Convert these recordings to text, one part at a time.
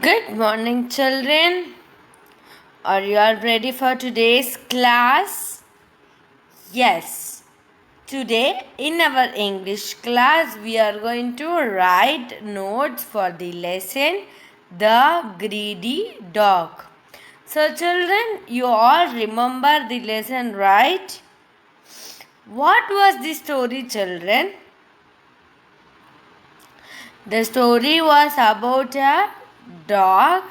Good morning, children. Are you all ready for today's class? Yes. Today, in our English class, we are going to write notes for the lesson The Greedy Dog. So, children, you all remember the lesson, right? What was the story, children? The story was about a dog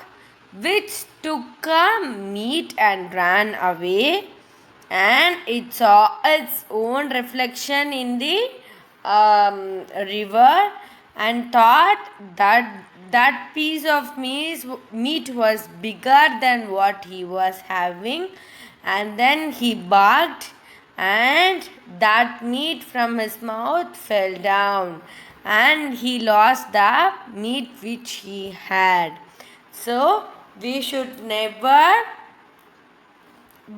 which took a meat and ran away, and it saw its own reflection in the river and thought that that piece of meat was bigger than what he was having, and then he barked, and that meat from his mouth fell down, and he lost the meat which he had. So we should never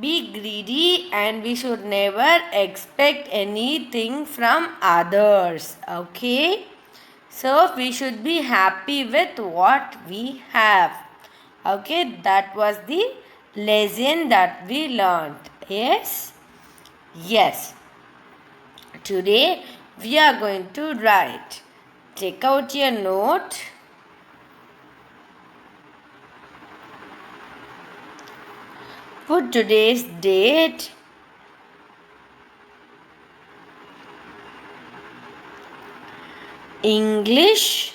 be greedy and we should never expect anything from others. Okay, so we should be happy with what we have. Okay, that was the lesson that we learned. Yes, today we are going to write. Take out your note. Put today's date. English.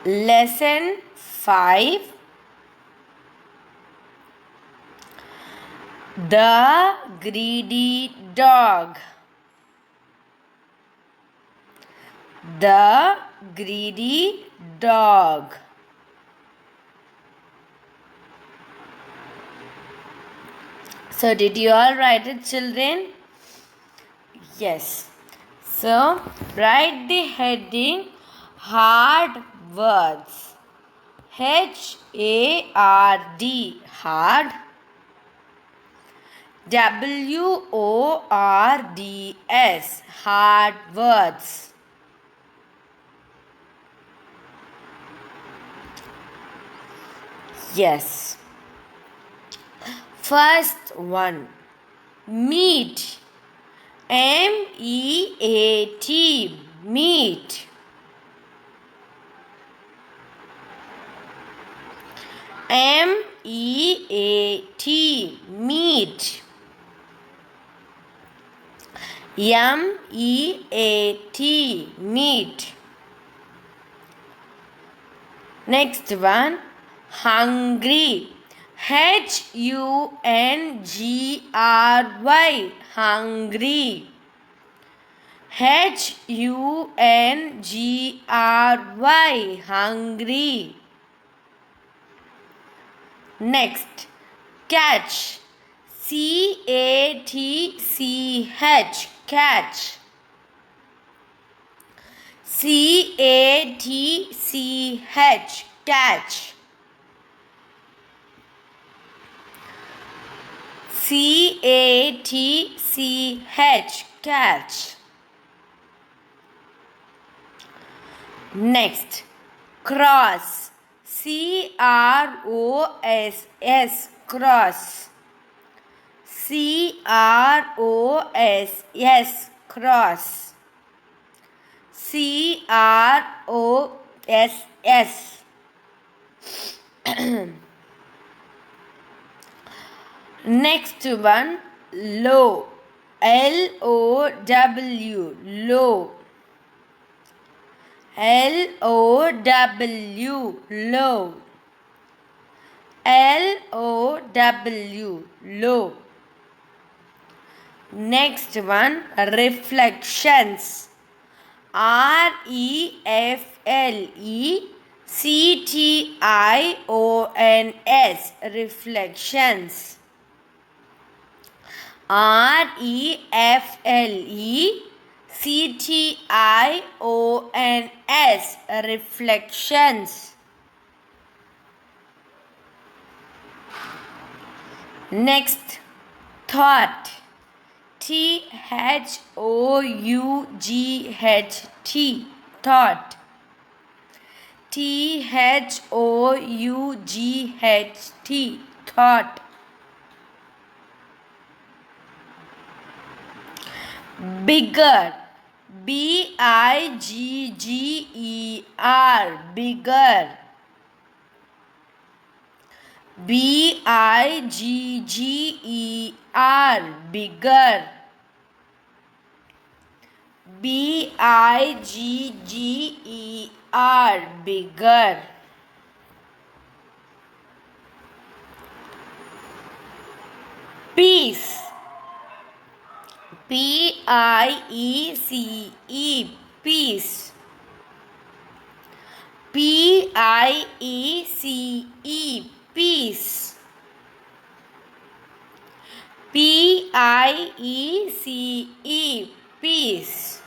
Lesson 5. The Greedy Dog. The Greedy Dog. So, did you all write it, children? Yes. So, write the heading Hard Words. H-A-R-D, hard. W-O-R-D-S, hard words. Yes. First one, meat. M-E-A-T, meat. M-E-A-T, meat. M-E-A-T, meat. Next one, hungry. H-U-N-G-R-Y, hungry. H-U-N-G-R-Y, hungry. Next, catch. C-A-T-C-H, catch. C-A-T-C-H, catch. C-A-T-C-H, catch. Next, cross. C-R-O-S-S, cross. C-R-O-S-S, cross. C-R-O-S-S. Next one, low. L-O-W, low. L-O-W, low. L-O-W, low. Next one, reflections. R-E-F-L-E-C-T-I-O-N-S, reflections. R-E-F-L-E-C-T-I-O-N-S, reflections. Next, thought. T-H-O-U-G-H-T. Thought. T-H-O-U-G-H-T. Thought. Bigger. B-I-G-G-E-R. Bigger. B-I-G-G-E-R. Bigger. B-I-G-G-E-R. Bigger. Peace. P-I-E-C-E. Peace. P-I-E-C-E. Peace. P-I-E-C-E. Peace.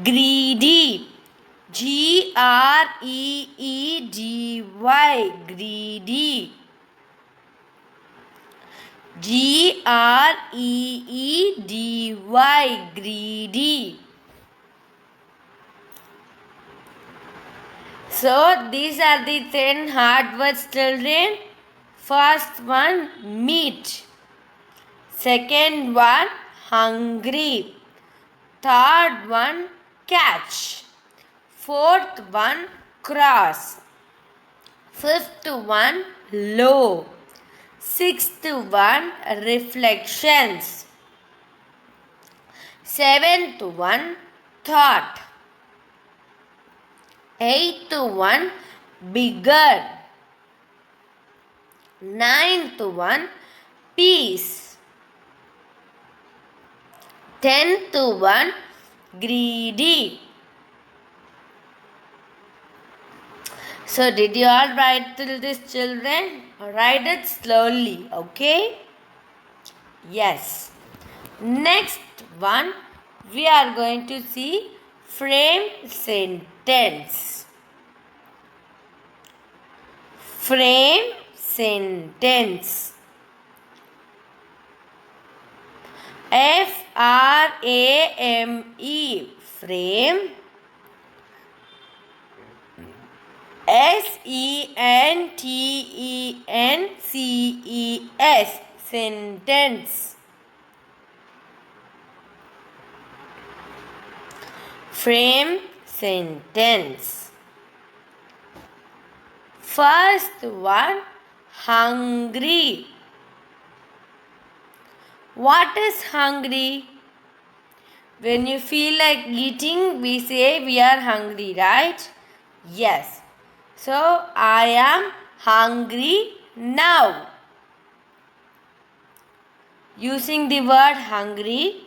Greedy. G-R-E-E-D-Y. Greedy. Greedy. Greedy. So these are the 10 hard words, children. First one, meat. Second one, hungry. Third one, catch. Fourth one, cross. Fifth one, low. Sixth one, reflections. Seventh one, thought. Eighth one, bigger. Ninth one, peace. 10th one, greedy. So did you all write till this, children? Write it slowly, okay? Yes. Next one, we are going to see frame sentence. Frame sentence. F-R-A-M-E. Frame. S-E-N-T-E-N-C-E-S. Sentence. Frame sentence. First one, hungry. What is hungry? When you feel like eating, we say we are hungry, right? Yes. So, I am hungry now. Using the word hungry,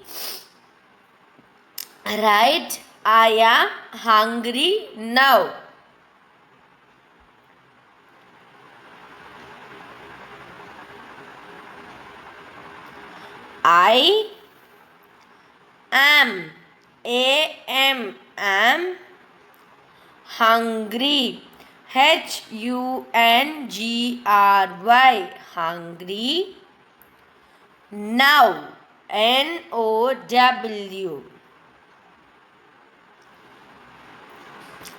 write I am hungry now. I am, am hungry, H-U-N-G-R-Y, hungry, now, N-O-W.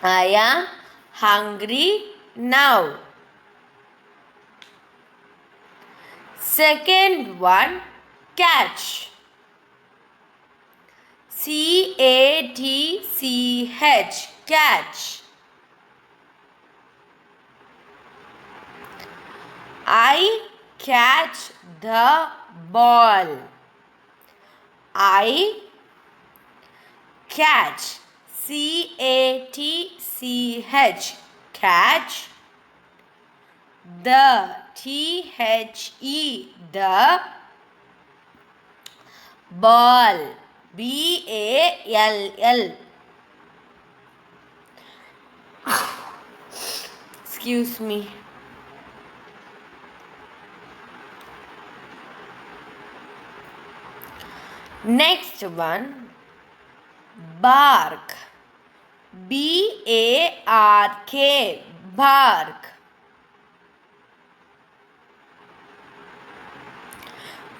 I am hungry now. Second one, catch. C-A-T-C-H, catch. I catch the ball. I catch. C-A-T-C-H, catch. The, T-H-E, the ball, B-A-L-L. Excuse me. Next one, bark, B-A-R-K, bark.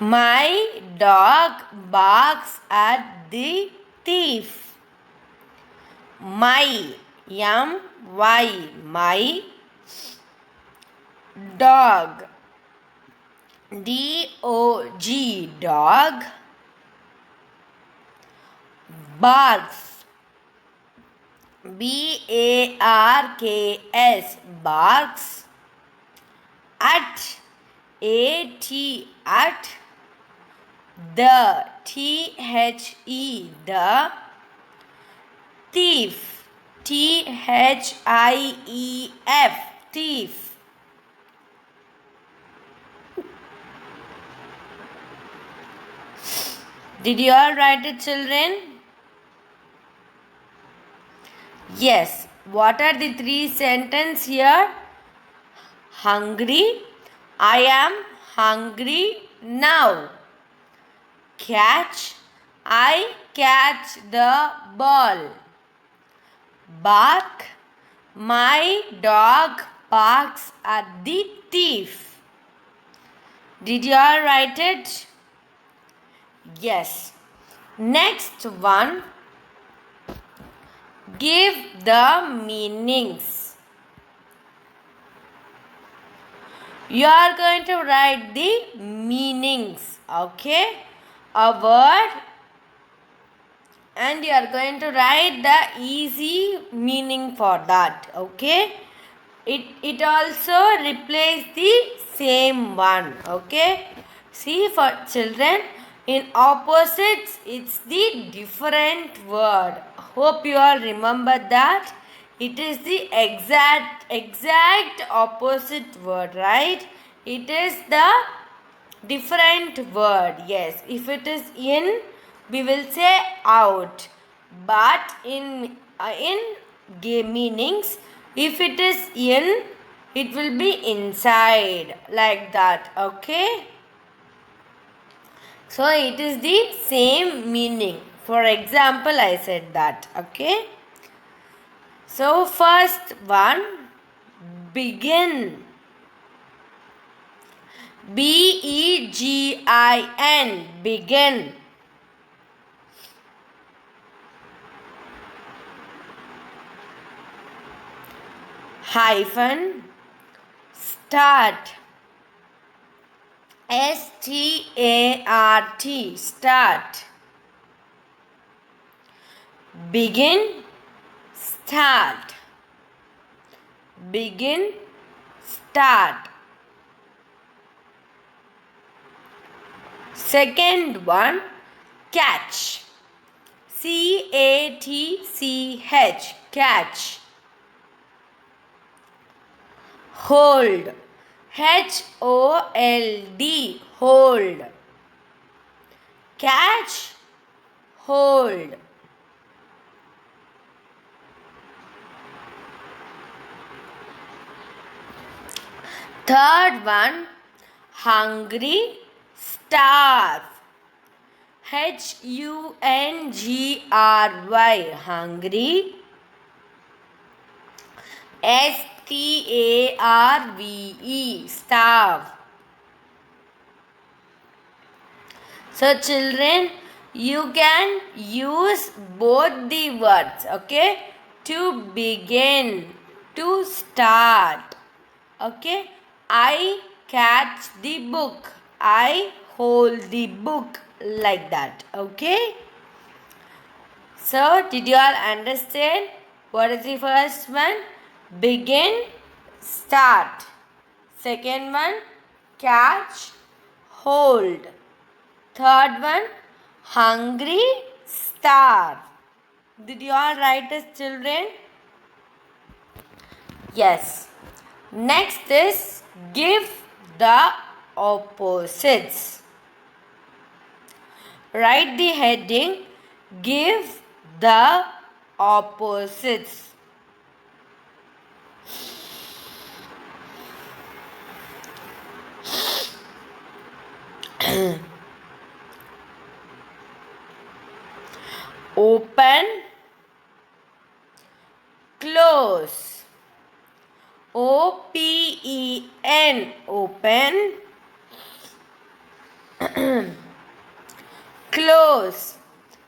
My dog barks at the thief. My, M-Y, my dog, D-O-G, dog, barks, B-A-R-K-S, barks, at, A-T, at, the, T-H-E, the, thief, T-H-I-E-F, thief. Did you all write it, children? Yes. What are the three sentences here? Hungry. I am hungry now. Catch. I catch the ball. Bark. My dog barks at the thief. Did you all write it? Yes. Next one. Give the meanings. You are going to write the meanings, okay? A word, and you are going to write the easy meaning for that, okay? It also replace the same one, okay? See, for children, in opposites, it's the different word. Hope you all remember that. It is the exact opposite word, right? It is the different word. Yes, if it is in, we will say out. But in meanings, if it is in, it will be inside, like that, okay? So it is the same meaning. For example, I said that, okay? So first one, begin. B-E-G-I-N, begin. Hyphen, start. S-T-A-R-T, start. Begin, start. Begin, start. Second one, catch. C-A-T-C-H, catch. Hold. H-O-L-D, hold. Catch, hold. Third one, hungry, starve. H-U-N-G-R-Y, hungry. S-T-A-R-V-E, starve. So children, you can use both the words, okay? To begin, to start, okay? I catch the book. I hold the book, like that, okay? So, did you all understand? What is the first one? Begin, start. Second one, catch, hold. Third one, hungry, starve. Did you all write as children? Yes. Next is give the opposites. Write the heading, give the opposites. Open, close. O-P-E-N, open. Close.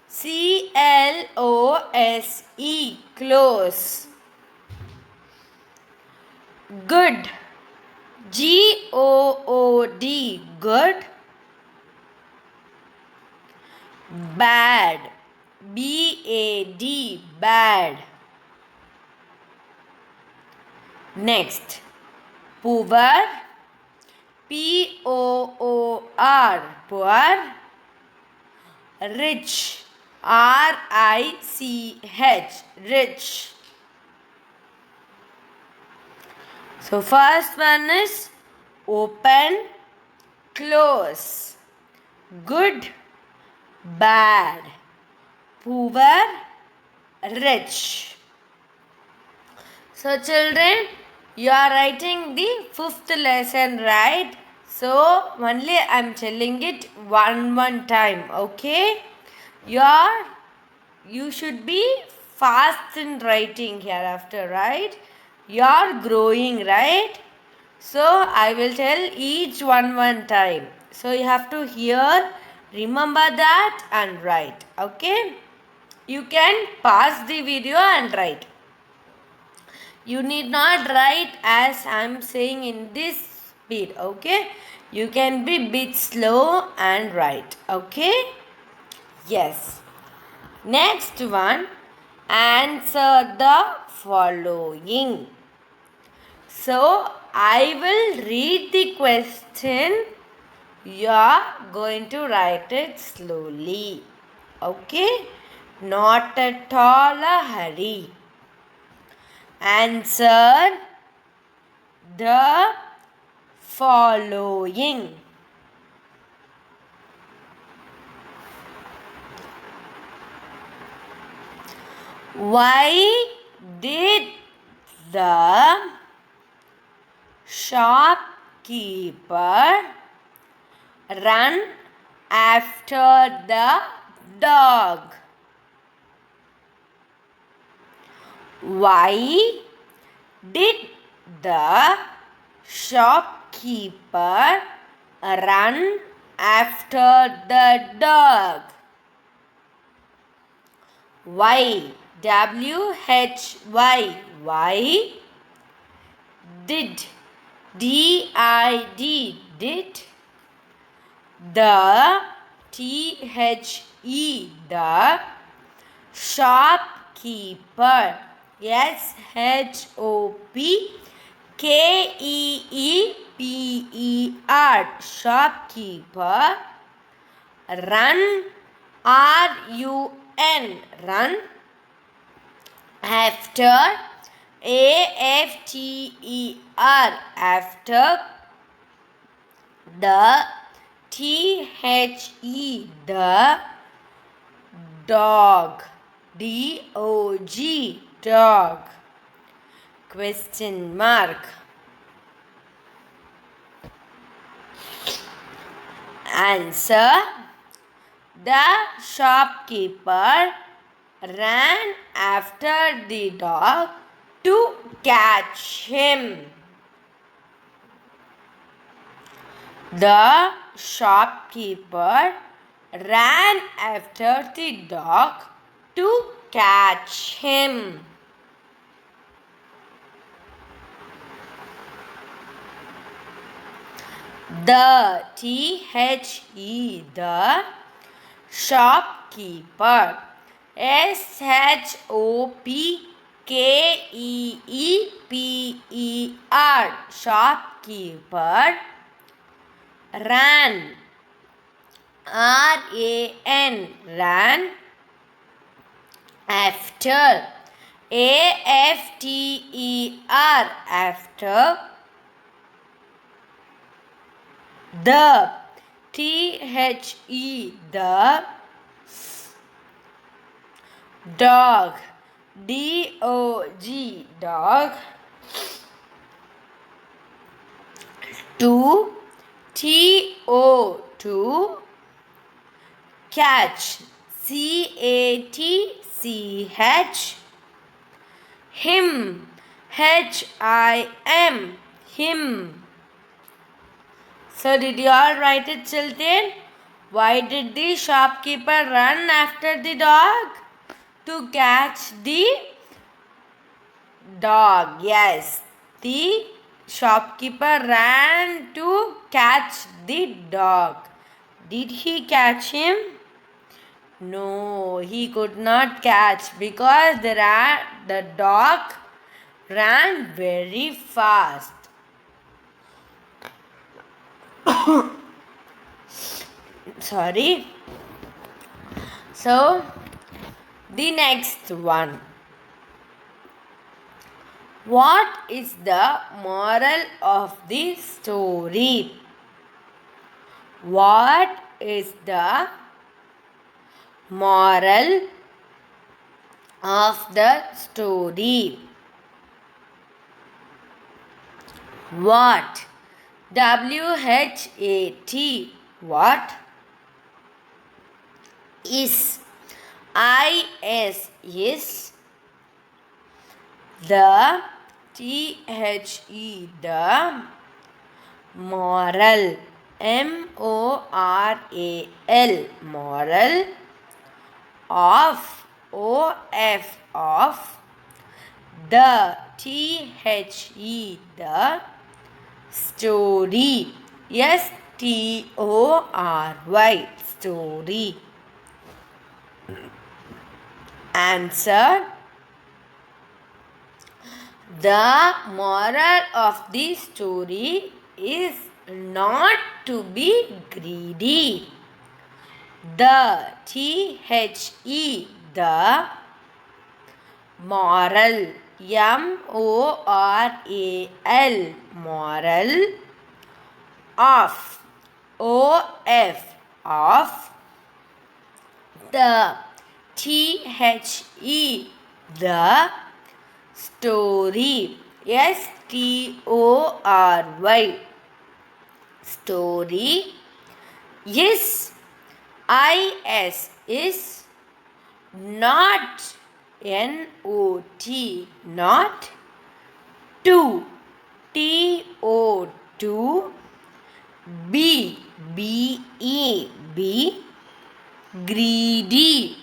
C-L-O-S-E. Close. Good. G-O-O-D. Good. Bad. B-A-D. Bad. Next. Poor. P-O-O-R. Poor. Rich. R-I-C-H. Rich. So first one is open, close, good, bad, poor, rich. So children, you are writing the 5th lesson, right? So only I am telling it one time, okay? You should be fast in writing hereafter, right? You are growing, right? So I will tell each one time. So you have to hear, remember that and write, okay? You can pause the video and write. You need not write as I am saying in this speed, okay? You can be bit slow and write, okay? Yes. Next one, answer the following. So I will read the question. You are going to write it slowly, okay? Not at all a hurry. Answer the following. Why did the shopkeeper run after the dog? Why did the shopkeeper run after the dog? Why? W-H-Y. Why did D-I-D did the T-H-E the shopkeeper S-H-O-P-K-E-E-P-E-R shopkeeper run R-U-N run after A-F-T-E-R after the T-H-E the dog D-O-G dog question mark. Answer. The shopkeeper ran after the dog to catch him. The shopkeeper ran after the dog to catch him. The T-H-E the shopkeeper S-H-O-P-K-E-E-P-E-R shopkeeper ran R-A-N ran after A-F-T-E-R after the T-H-E the dog D-O-G dog to T-O to catch C-A-T-C-H him H-I-M him So did you all write it, children? Why did the shopkeeper run after the dog? To catch the dog. Yes, the shopkeeper ran to catch the dog. Did he catch him? No, he could not catch because the dog ran very fast. Sorry. So, the next one. What is the moral of the story? What is the moral of the story? What? WHAT. What? Is. Is. The. The. Moral. MORAL. Moral. Of. Of. The. The. Story. STORY. Story. Answer. The moral of the story is not to be greedy. The. The. Moral. MORAL. Moral. Of. Of. The. The. Story. STORY. Story. Is. Is. Not. NOT. Not. To. TO. Be. Greedy. GREEDY.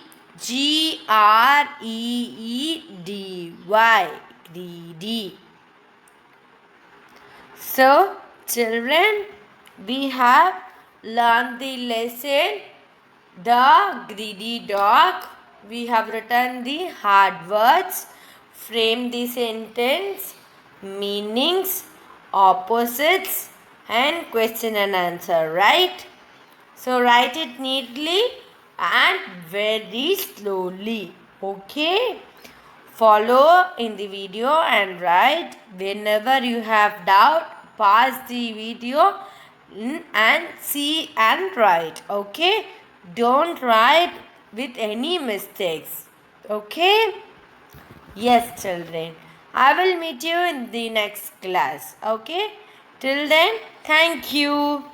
Greedy. So, children, we have learned the lesson The Greedy Dog. We have written the hard words, frame the sentence, meanings, opposites, and question and answer, right? So write it neatly and very slowly. Okay? Follow in the video and write. Whenever you have doubt, pause the video and see and write. Okay? Don't write with any mistakes. Okay? Yes, children. I will meet you in the next class. Okay? Till then, thank you.